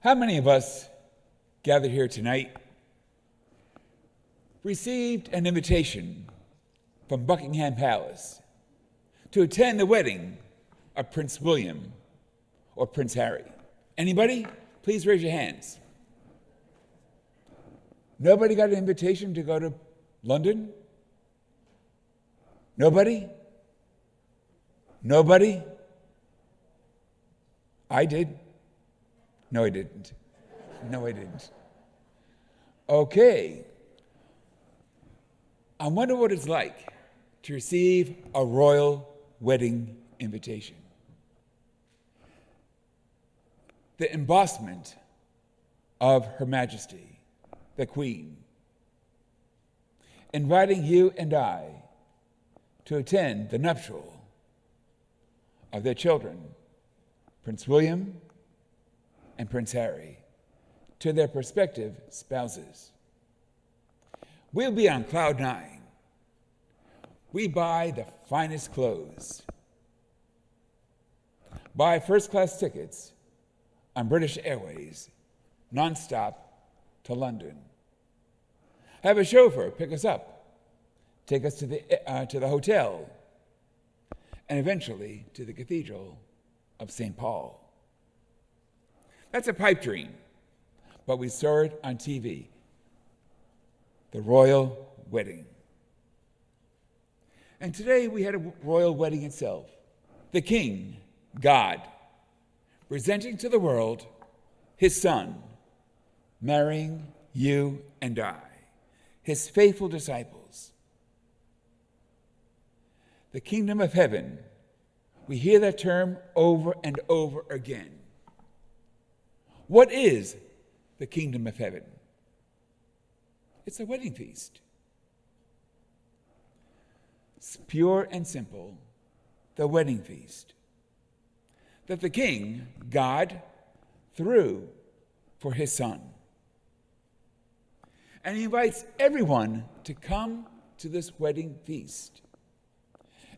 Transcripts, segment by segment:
How many of us gathered here tonight received an invitation from Buckingham Palace to attend the wedding of Prince William or Prince Harry? Anybody? Please raise your hands. Nobody got an invitation to go to London? Nobody? Nobody? I did. No, I didn't. No, I didn't. Okay. I wonder what it's like to receive a royal wedding invitation. The embossment of Her Majesty, the Queen, inviting you and I to attend the nuptial of their children, Prince William and Prince Harry, to their prospective spouses. We'll be on cloud nine. We buy the finest clothes, buy first-class tickets on British Airways, nonstop to London. Have a chauffeur pick us up, take us to the hotel, and eventually to the Cathedral of St. Paul. That's a pipe dream, but we saw it on TV. The royal wedding. And today we had a royal wedding itself. The King, God, presenting to the world his Son, marrying you and I, his faithful disciples. The kingdom of heaven, we hear that term over and over again. What is the kingdom of heaven? It's a wedding feast. It's pure and simple, the wedding feast that the King, God, threw for his Son. And he invites everyone to come to this wedding feast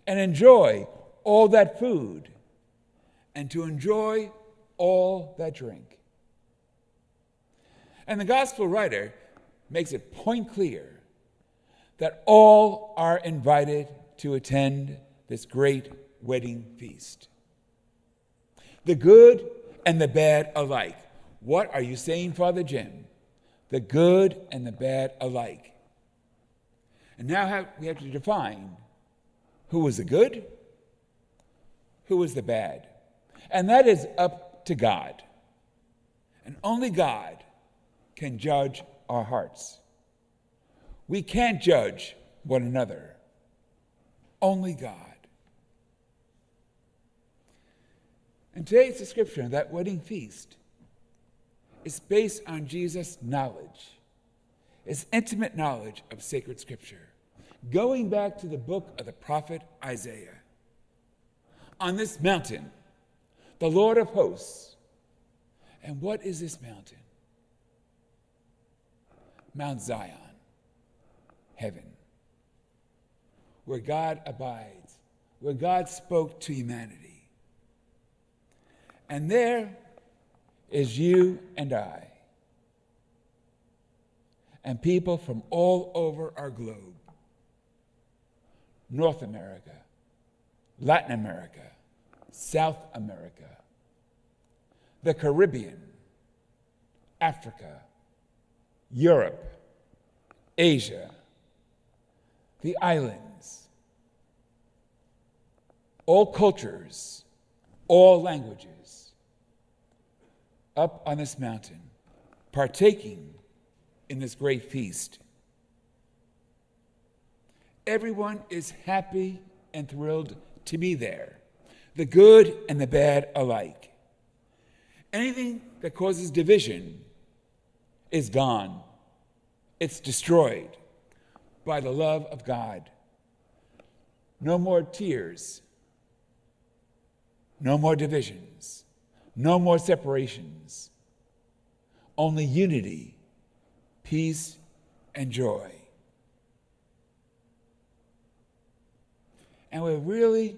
and enjoy all that food and to enjoy all that drink. And the gospel writer makes it point clear that all are invited to attend this great wedding feast. The good and the bad alike. What are you saying, Father Jim? The good and the bad alike. And now we have to define who was the good, who was the bad. And that is up to God. And only God can judge our hearts. We can't judge one another. Only God. And today's description of that wedding feast is based on Jesus' knowledge, his intimate knowledge of sacred scripture, going back to the book of the prophet Isaiah. On this mountain, the Lord of hosts. And what is this mountain? Mount Zion, heaven, where God abides, where God spoke to humanity. And there is you and I, and people from all over our globe, North America, Latin America, South America, the Caribbean, Africa, Europe, Asia, the islands, all cultures, all languages, up on this mountain, partaking in this great feast. Everyone is happy and thrilled to be there, the good and the bad alike. Anything that causes division is gone. It's destroyed by the love of God. No more tears. No more divisions. No more separations. Only unity, peace, and joy. And we're really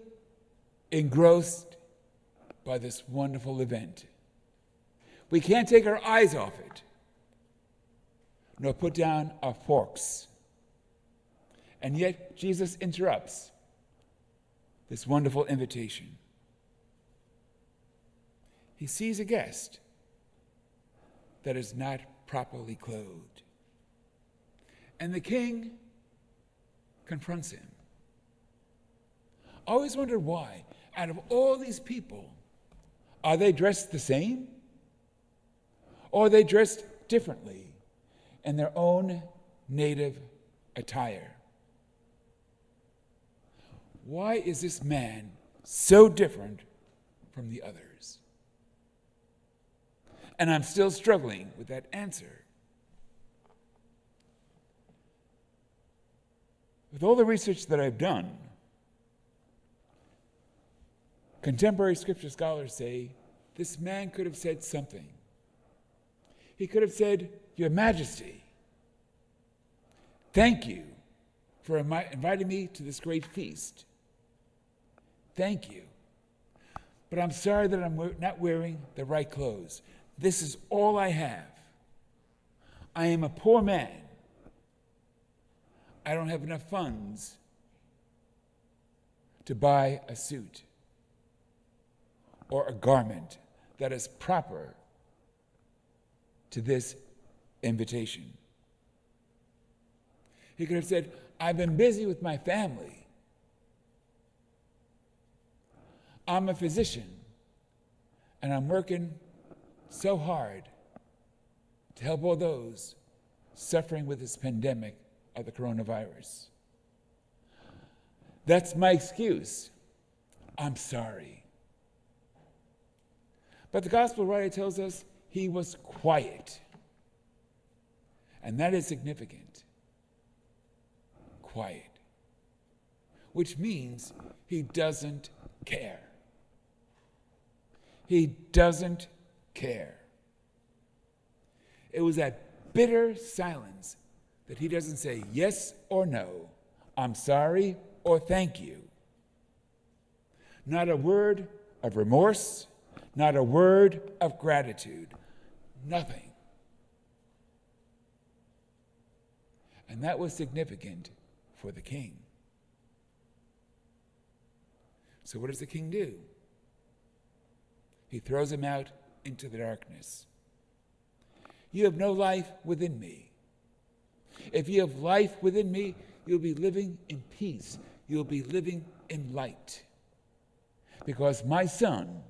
engrossed by this wonderful event. We can't take our eyes off it, nor put down our forks. And yet Jesus interrupts this wonderful invitation. He sees a guest that is not properly clothed. And the king confronts him. I always wondered why, out of all these people, are they dressed the same? Or are they dressed differently in their own native attire? Why is this man so different from the others? And I'm still struggling with that answer. With all the research that I've done, contemporary scripture scholars say this man could have said something. He could have said, "Your Majesty, thank you for inviting me to this great feast. Thank you. But I'm sorry that I'm not wearing the right clothes. This is all I have. I am a poor man. I don't have enough funds to buy a suit or a garment that is proper to this invitation." He could have said, "I've been busy with my family. I'm a physician, and I'm working so hard to help all those suffering with this pandemic of the coronavirus. That's my excuse. I'm sorry." But the gospel writer tells us he was quiet. And that is significant. Quiet. Which means he doesn't care. He doesn't care. It was that bitter silence that he doesn't say yes or no, I'm sorry or thank you. Not a word of remorse, not a word of gratitude, nothing. And that was significant for the king. So what does the king do? He throws him out into the darkness. You have no life within me. If you have life within me, you'll be living in peace. You'll be living in light. Because my son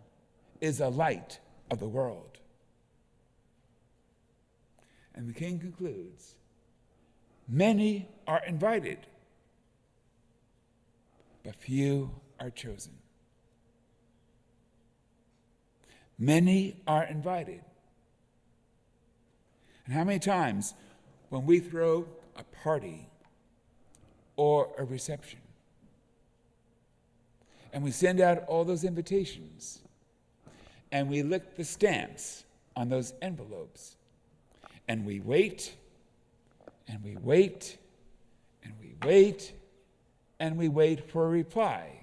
is a light of the world. And the king concludes, many are invited, but few are chosen. Many are invited. And how many times when we throw a party or a reception and we send out all those invitations and we lick the stamps on those envelopes and we wait and we wait and we wait and we wait for a reply.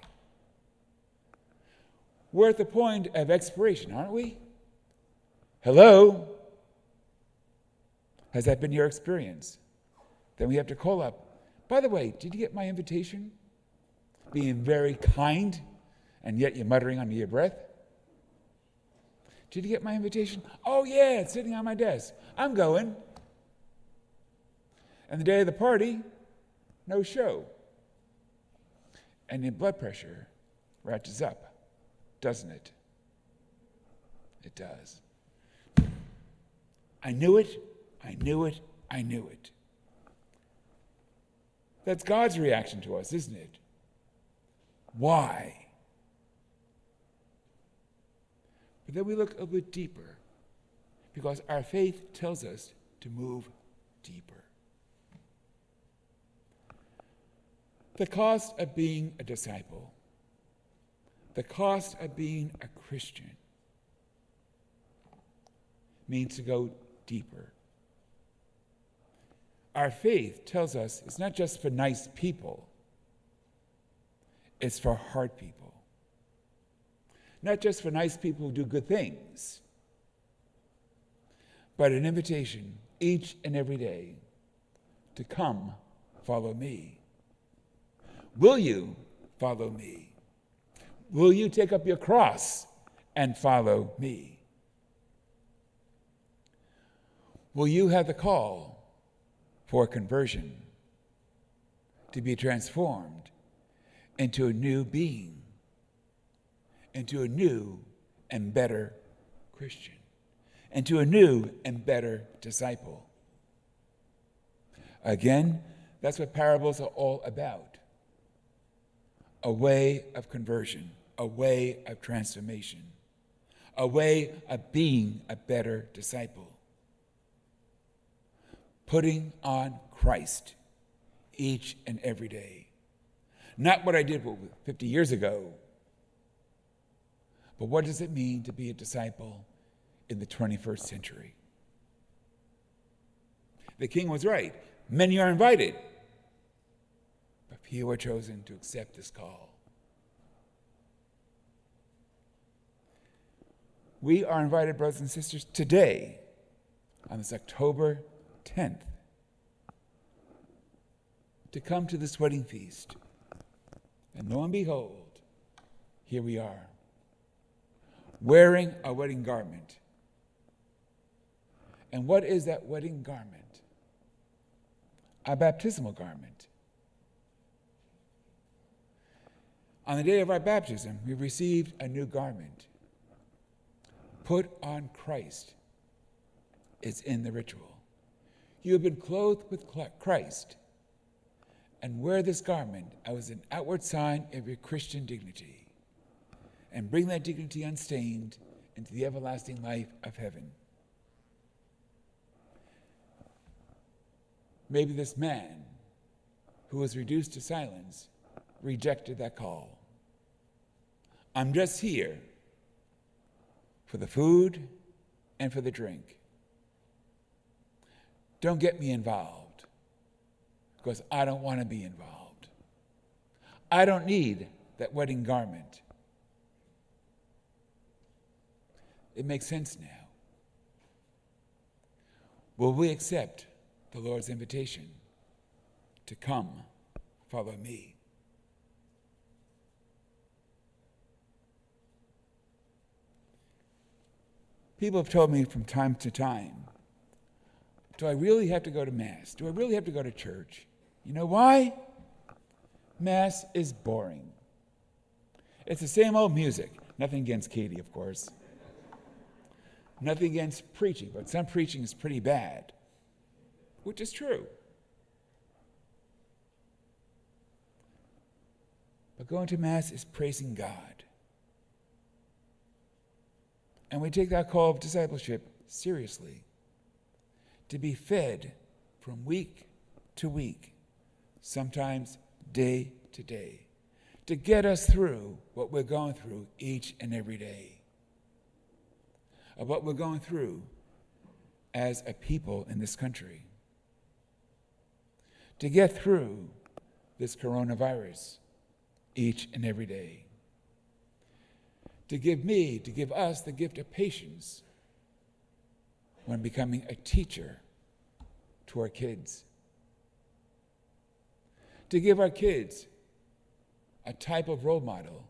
We're at the point of expiration, aren't we? Hello? Has that been your experience? Then we have to call up. By the way, did you get my invitation? Being very kind, and yet you're muttering under your breath. Did you get my invitation? Oh yeah, it's sitting on my desk. I'm going. And the day of the party, no show. And your blood pressure ratchets up, doesn't it? It does. I knew it. I knew it. I knew it. That's God's reaction to us, isn't it? Why? But then we look a bit deeper, because our faith tells us to move deeper. The cost of being a disciple, the cost of being a Christian, means to go deeper. Our faith tells us it's not just for nice people, it's for hard people. Not just for nice people who do good things, but an invitation each and every day to come follow me. Will you follow me? Will you take up your cross and follow me? Will you have the call for conversion, to be transformed into a new being, into a new and better Christian, into a new and better disciple? Again, that's what parables are all about. A way of conversion, a way of transformation, a way of being a better disciple. Putting on Christ each and every day. Not what I did 50 years ago, but what does it mean to be a disciple in the 21st century? The king was right. Many are invited, but few are chosen to accept this call. We are invited, brothers and sisters, today, on this October 10th, to come to this wedding feast. And lo and behold, here we are, wearing a wedding garment. And what is that wedding garment? A baptismal garment. On the day of our baptism, we received a new garment. Put on Christ is in the ritual. You have been clothed with Christ, and wear this garment as an outward sign of your Christian dignity, and bring that dignity unstained into the everlasting life of heaven. Maybe this man who was reduced to silence rejected that call. I'm just here for the food and for the drink. Don't get me involved, because I don't want to be involved. I don't need that wedding garment. It makes sense now. Will we accept the Lord's invitation to come follow me? People have told me from time to time, do I really have to go to Mass? Do I really have to go to church? You know why? Mass is boring. It's the same old music. Nothing against Katie, of course. Nothing against preaching, but some preaching is pretty bad, which is true. But going to Mass is praising God. And we take that call of discipleship seriously, to be fed from week to week, sometimes day to day, to get us through what we're going through each and every day, of what we're going through as a people in this country, to get through this coronavirus each and every day, to give us the gift of patience when becoming a teacher to our kids, to give our kids a type of role model.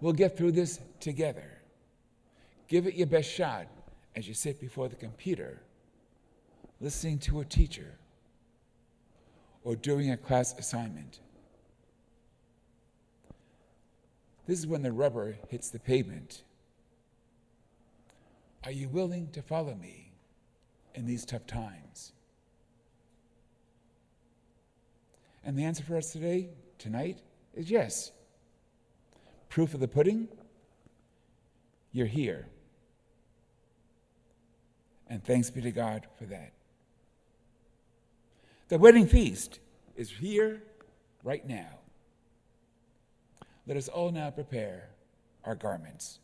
We'll get through this together. Give it your best shot as you sit before the computer, listening to a teacher, or doing a class assignment. This is when the rubber hits the pavement. Are you willing to follow me in these tough times? And the answer for us tonight, is yes. Proof of the pudding? You're here. And thanks be to God for that. The wedding feast is here right now. Let us all now prepare our garments.